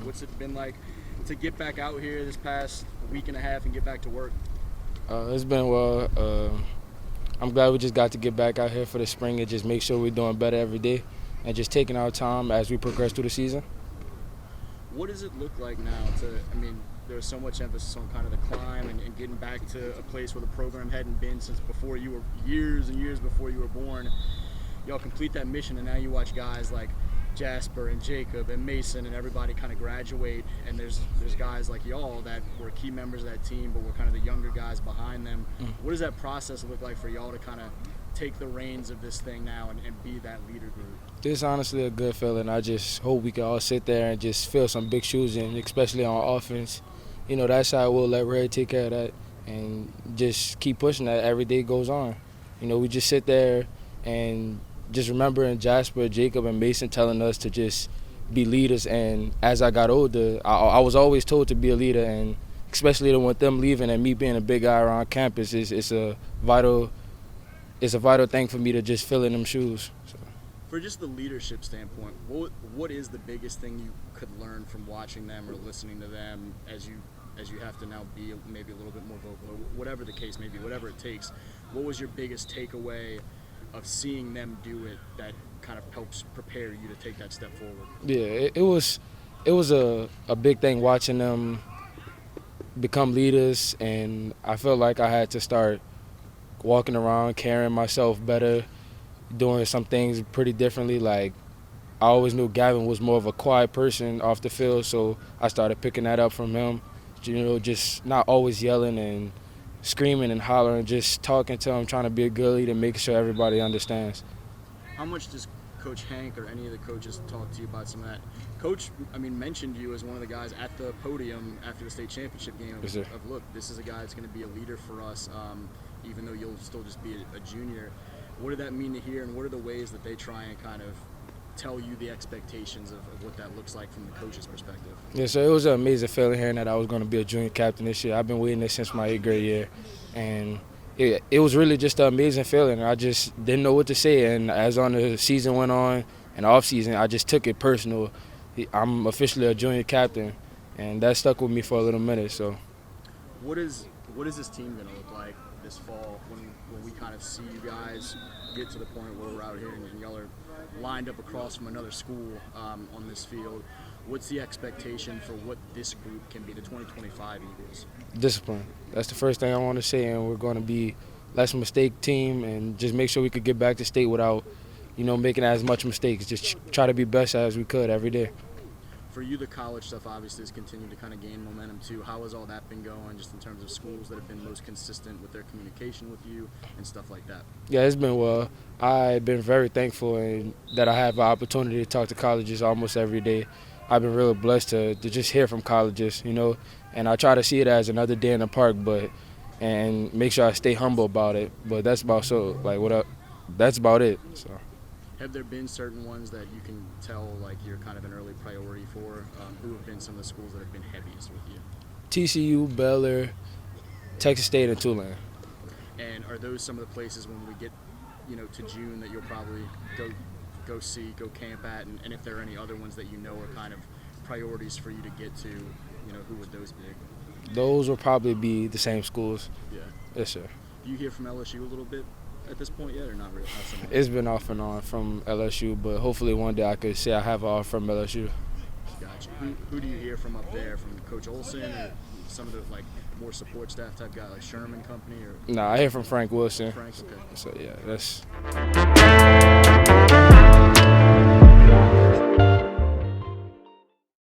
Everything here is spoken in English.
What's it been like to get back out here this past week and a half and get back to work? It's been well. I'm glad we just got to get back out here for the spring and just make sure we're doing better every day and just taking our time as we progress through the season. What does it look like now there's so much emphasis on kind of the climb and getting back to a place where the program hadn't been since before you were, years and years before you were born. Y'all complete that mission, and now you watch guys like Jasper and Jacob and Mason and everybody kind of graduate, and there's guys like y'all that were key members of that team, but we're kind of the younger guys behind them. What does that process look like for y'all to kind of take the reins of this thing now and be that leader group? It's honestly a good feeling. I just hope we can all sit there and just fill some big shoes in, especially on offense. That side will let Red take care of that and just keep pushing that every day goes on. We just sit there and just remembering Jasper, Jacob, and Mason telling us to just be leaders. And as I got older, I was always told to be a leader, and especially with them leaving and me being a big guy around campus, it's a vital thing for me to just fill in them shoes. So. For just the leadership standpoint, what is the biggest thing you could learn from watching them or listening to them as you have to now be maybe a little bit more vocal, or whatever the case may be, whatever it takes? What was your biggest takeaway of seeing them do it that kind of helps prepare you to take that step forward? Yeah, it was a big thing watching them become leaders, and I felt like I had to start walking around, carrying myself better, doing some things pretty differently. Like, I always knew Gavin was more of a quiet person off the field, so I started picking that up from him. Just not always yelling and screaming and hollering, just talking to him, trying to be a good leader, making sure everybody understands. How much does Coach Hank or any of the coaches talk to you about some of that? Coach, mentioned you as one of the guys at the podium after the state championship game of look, this is a guy that's going to be a leader for us, even though you'll still just be a junior. What did that mean to hear, and what are the ways that they try and kind of tell you the expectations of what that looks like from the coach's perspective? Yeah, so it was an amazing feeling hearing that I was going to be a junior captain this year. I've been waiting this since my 8th grade year, and it was really just an amazing feeling. I just didn't know what to say, and as on the season went on and off season, I just took it personal. I'm officially a junior captain, and that stuck with me for a little minute. So, what is this team going to look like this fall when we kind of see you guys get to the point where we're out here and y'all are lined up across from another school on this field? What's the expectation for what this group can be, the 2025 Eagles? Discipline. That's the first thing I want to say, and we're going to be less mistake team and just make sure we could get back to state without, making as much mistakes. Just try to be best as we could every day. For you, the college stuff obviously has continued to kind of gain momentum too. How has all that been going, just in terms of schools that have been most consistent with their communication with you and stuff like that? Yeah, it's been well. I've been very thankful that I have an opportunity to talk to colleges almost every day. I've been really blessed to just hear from colleges, and I try to see it as another day in the park, and make sure I stay humble about it. But that's about that's about it. So. Have there been certain ones that you can tell like you're kind of an early priority for? Who have been some of the schools that have been heaviest with you? TCU, Baylor, Texas State, and Tulane. And are those some of the places when we get, to June that you'll probably go see, go camp at? And if there are any other ones that are kind of priorities for you to get to, who would those be? Those will probably be the same schools. Yeah. Yes, sir. Do you hear from LSU a little bit at this point yet, or not really? It's been off and on from LSU, but hopefully one day I could say I have an offer from LSU. Gotcha. Who do you hear from up there? From Coach Olson or some of the more support staff type guy like Sherman Company? Or I hear from Frank Wilson. Frank, okay. So yeah, that's.